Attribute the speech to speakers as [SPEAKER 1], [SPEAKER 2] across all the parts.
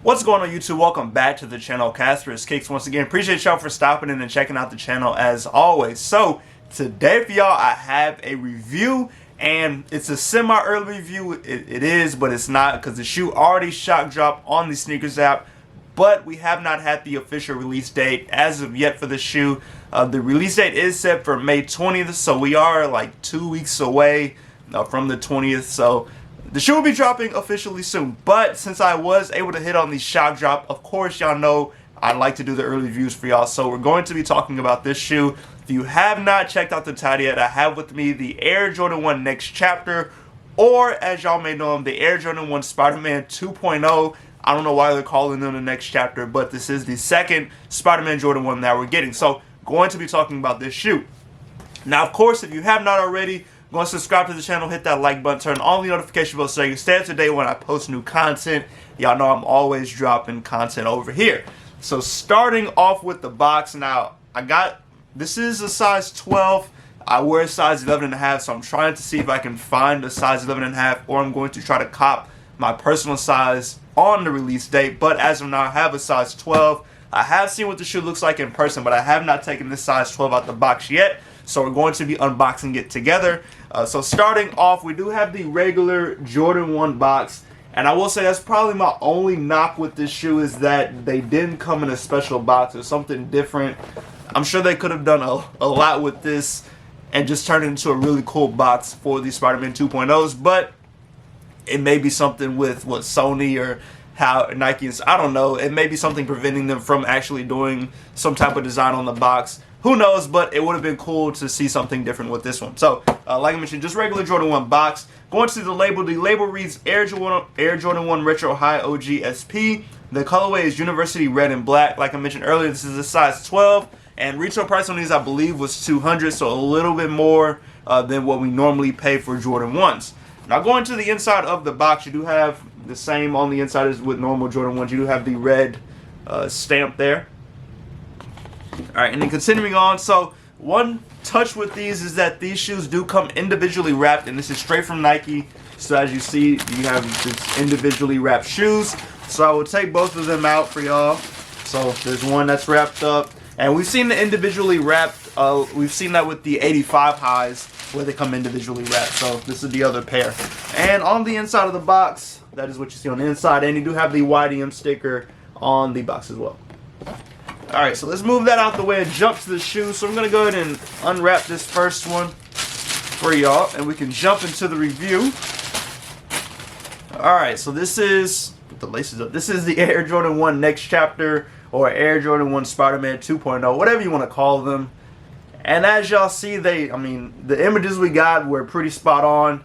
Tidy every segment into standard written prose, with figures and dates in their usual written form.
[SPEAKER 1] What's going on YouTube? Welcome back to the channel. Casper's Kicks once again. Appreciate y'all for stopping in and checking out the channel as always. So today for y'all I have a review, and it's a semi-early review. It is, but it's not, because the shoe already shock dropped on the sneakers app, but we have not had the official release date as of yet for the shoe. The release date is set for May 20th, so we are like 2 weeks away from the 20th. So the shoe will be dropping officially soon, but since I was able to hit on the shock drop, of course y'all know I like to do the early reviews for y'all, so we're going to be talking about this shoe. If you have not checked out the title yet, I have with me the Air Jordan 1 Next Chapter, or as y'all may know them, the Air Jordan 1 Spiderman 2.0. I don't know why they're calling them the Next Chapter, but this is the second Spiderman Jordan 1 that we're getting. So going to be talking about this shoe. Now, of course, if you have not already, go and subscribe to the channel, hit that like button, turn on the notification bell so you can stay up to date when I post new content. Y'all know I'm always dropping content over here. So starting off with the box, now this is a size 12. I wear a size 11.5, so I'm trying to see if I can find a size 11.5, or I'm going to try to cop my personal size on the release date. But as of now, I have a size 12. I have seen what the shoe looks like in person, but I have not taken this size 12 out the box yet. So we're going to be unboxing it together. So starting off, we do have the regular Jordan 1 box. And I will say that's probably my only knock with this shoe, is that they didn't come in a special box or something different. I'm sure they could have done a lot with this and just turned it into a really cool box for the Spiderman 2.0s. But it may be something with what Sony or how Nike is, I don't know. It may be something preventing them from actually doing some type of design on the box. Who knows, but it would have been cool to see something different with this one. So, like I mentioned, just regular Jordan 1 box. Going to the label reads Air Jordan 1 Retro High OG SP. The colorway is University Red and Black. Like I mentioned earlier, this is a size 12. And retail price on these, I believe, was $200, so a little bit more than what we normally pay for Jordan 1s. Now, going to the inside of the box, you do have the same on the inside as with normal Jordan 1s. You do have the red stamp there. Alright, and then continuing on, so one touch with these is that these shoes do come individually wrapped, and this is straight from Nike. So as you see, you have this individually wrapped shoes. So I will take both of them out for y'all. So there's one that's wrapped up, and we've seen the individually wrapped, we've seen that with the 85 highs where they come individually wrapped. So this is the other pair. And on the inside of the box, that is what you see on the inside, and you do have the YDM sticker on the box as well. Alright, so let's move that out the way and jump to the shoe. So I'm going to go ahead and unwrap this first one for y'all, and we can jump into the review. Alright, so this is, put the laces up, this is the Air Jordan 1 Next Chapter, or Air Jordan 1 Spiderman 2.0, whatever you want to call them. And as y'all see, the images we got were pretty spot on.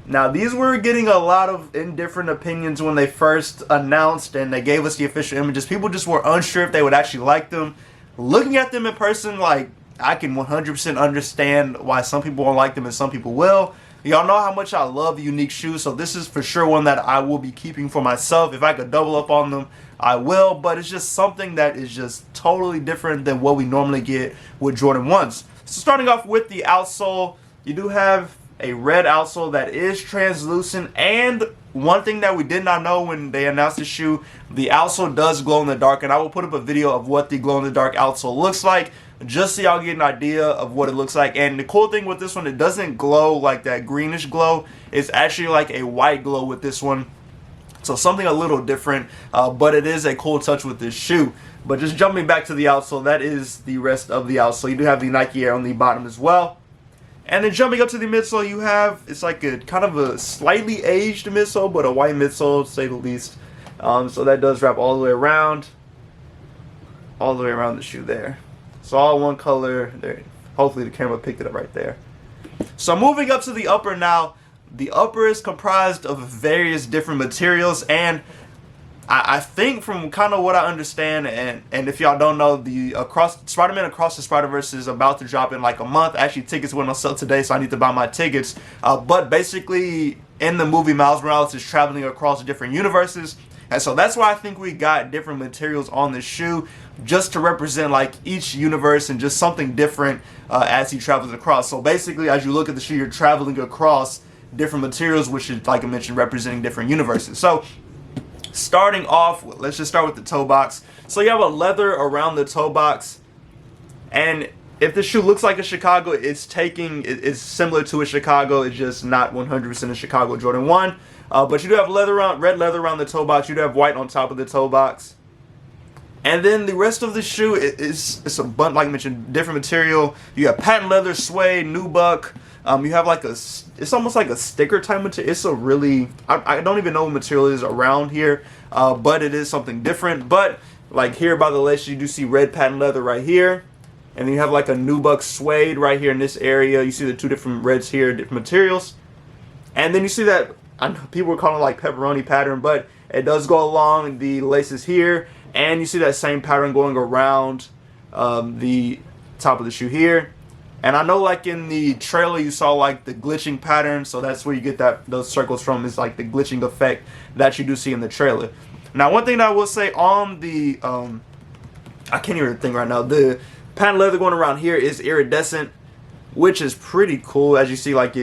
[SPEAKER 1] Now, these were getting a lot of indifferent opinions when they first announced and they gave us the official images. People just were unsure if they would actually like them. Looking at them in person, like, I can 100% understand why some people won't like them and some people will. Y'all know how much I love unique shoes, so this is for sure one that I will be keeping for myself. If I could double up on them, I will, but it's just something that is just totally different than what we normally get with Jordan 1s. So starting off with the outsole, you do have a red outsole that is translucent, and one thing that we did not know when they announced the shoe, the outsole does glow in the dark, and I will put up a video of what the glow in the dark outsole looks like, just so y'all get an idea of what it looks like. And the cool thing with this one, it doesn't glow like that greenish glow. It's actually like a white glow with this one, so something a little different, but it is a cool touch with this shoe. But just jumping back to the outsole, that is the rest of the outsole. You do have the Nike Air on the bottom as well. And then jumping up to the midsole, you have, it's like a kind of a slightly aged midsole, but a white midsole, to say the least. So that does wrap all the way around the shoe there. So all one color there. Hopefully the camera picked it up right there. So moving up to the upper now, the upper is comprised of various different materials, and I think from kind of what I understand, and if y'all don't know, the Spider-Man Across the Spider-Verse is about to drop in like a month. Actually, tickets went on sale today, so I need to buy my tickets. But basically, in the movie, Miles Morales is traveling across different universes, and so that's why I think we got different materials on this shoe, just to represent like each universe and just something different as he travels across. So basically, as you look at the shoe, you're traveling across different materials, which is, like I mentioned, representing different universes. So Starting off, let's just start with the toe box. So you have a leather around the toe box, and if the shoe looks like a Chicago, it's similar to a Chicago. It's just not 100% a Chicago Jordan 1. But you do have red leather around the toe box. You do have white on top of the toe box. And then the rest of the shoe it's a bunch, like I mentioned, different material. You have patent leather, suede, nubuck. You have like it's almost like a sticker type material. It's a really, I don't even know what material it is around here, but it is something different. But like here by the laces, you do see red patent leather right here. And then you have like a nubuck suede right here in this area. You see the two different reds here, different materials. And then you see that, I know people were calling it like pepperoni pattern, but it does go along the laces here. And you see that same pattern going around the top of the shoe here. And I know like in the trailer you saw like the glitching pattern, so that's where you get those circles from, is like the glitching effect that you do see in the trailer. Now one thing that I will say on the, I can't even think right now, the patent leather going around here is iridescent, which is pretty cool. As you see like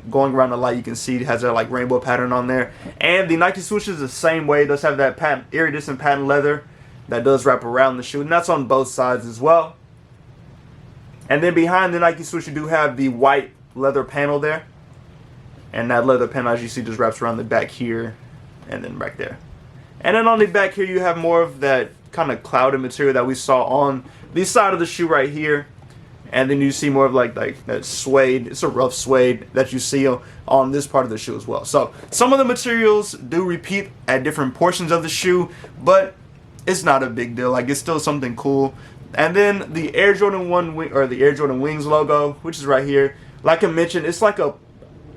[SPEAKER 1] going around the light, you can see it has that like rainbow pattern on there. And the Nike swoosh is the same way. It does have that iridescent patent leather that does wrap around the shoe, and that's on both sides as well. And then behind the Nike swoosh, you do have the white leather panel there, and that leather panel, as you see, just wraps around the back here and then back there. And then on the back here, you have more of that kind of clouded material that we saw on the side of the shoe right here. And then you see more of like that suede. It's a rough suede that you see on this part of the shoe as well. So some of the materials do repeat at different portions of the shoe, but it's not a big deal. Like, it's still something cool. And then the Air Jordan 1 or the Air Jordan Wings logo, which is right here. Like I mentioned, it's like I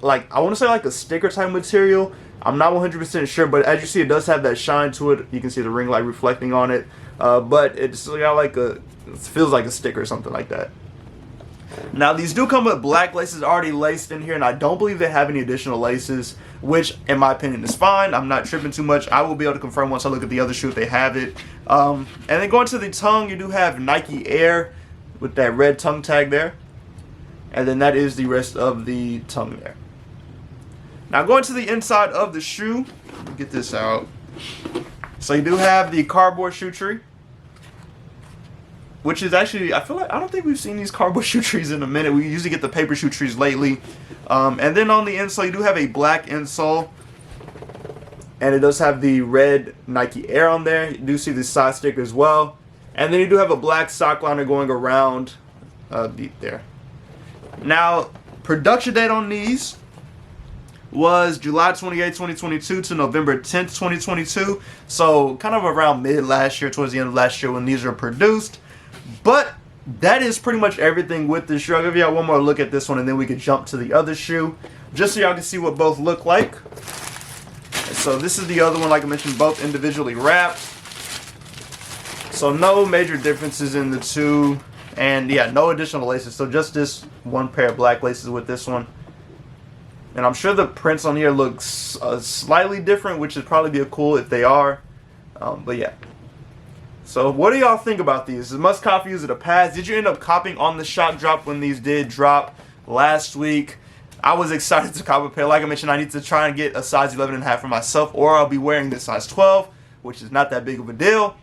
[SPEAKER 1] want to say like a sticker type material. I'm not 100% sure, but as you see, it does have that shine to it. You can see the ring light reflecting on it. But it's got like it feels like a sticker or something like that. Now these do come with black laces already laced in here, and I don't believe they have any additional laces, which in my opinion is fine. I'm not tripping too much. I will be able to confirm once I look at the other shoe if they have it. And then going to the tongue, you do have Nike Air with that red tongue tag there, and then that is the rest of the tongue there. Now going to the inside of the shoe, let me get this out. So you do have the cardboard shoe tree, which is actually, I don't think we've seen these cardboard shoe trees in a minute. We usually get the paper shoe trees lately. And then on the insole, you do have a black insole, and it does have the red Nike Air on there. You do see the side sticker as well. And then you do have a black sock liner going around there. Now, production date on these was July 28, 2022 to November 10th, 2022. So kind of around mid last year, towards the end of last year when these were produced. But that is pretty much everything with this shoe. I'll give y'all one more look at this one, and then we can jump to the other shoe, just so y'all can see what both look like. So this is the other one, like I mentioned, both individually wrapped. So no major differences in the two, and yeah, no additional laces. So just this one pair of black laces with this one. And I'm sure the prints on here looks slightly different, which would probably be cool if they are. But yeah. So what do y'all think about these? Is it must copy? Is it a pass? Did you end up copying on the shock drop when these did drop last week? I was excited to cop a pair. Like I mentioned, I need to try and get a size 11.5 for myself, or I'll be wearing this size 12, which is not that big of a deal.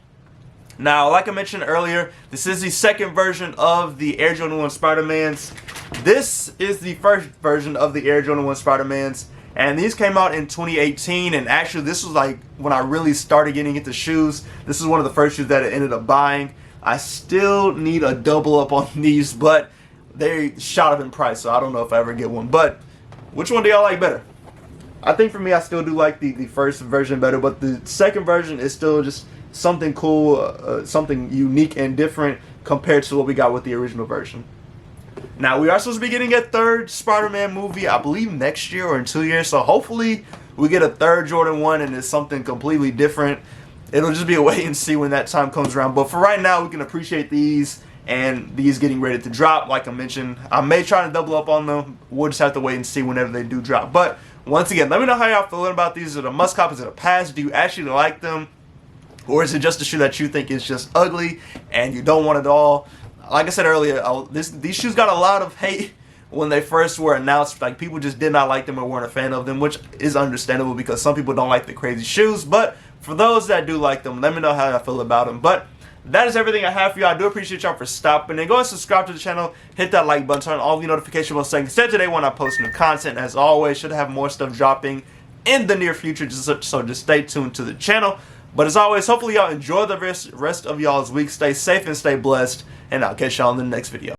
[SPEAKER 1] Now, like I mentioned earlier, this is the second version of the Air Jordan 1 Spidermans. This is the first version of the Air Jordan 1 Spidermans. And these came out in 2018, and actually this was like when I really started getting into shoes. This is one of the first shoes that I ended up buying. I still need a double up on these, but they shot up in price, so I don't know if I ever get one. But which one do y'all like better? I think for me, I still do like the first version better, but the second version is still just something cool, something unique and different compared to what we got with the original version. Now, we are supposed to be getting a third Spider-Man movie, I believe next year or in 2 years. So hopefully we get a third Jordan 1 and it's something completely different. It'll just be a wait and see when that time comes around. But for right now, we can appreciate these and these getting ready to drop. Like I mentioned, I may try to double up on them. We'll just have to wait and see whenever they do drop. But once again, let me know how y'all feeling about these. Is it a must cop? Is it a pass? Do you actually like them? Or is it just a shoe that you think is just ugly and you don't want it all? Like I said earlier, these shoes got a lot of hate when they first were announced. Like, people just did not like them or weren't a fan of them, which is understandable because some people don't like the crazy shoes. But for those that do like them, let me know how I feel about them. But that is everything I have for y'all. I do appreciate y'all for stopping in. Go and subscribe to the channel. Hit that like button. Turn on all the notification bells. Instead today when I post new content, as always, should have more stuff dropping in the near future. So just stay tuned to the channel. But as always, hopefully y'all enjoy the rest of y'all's week. Stay safe and stay blessed. And I'll catch y'all in the next video.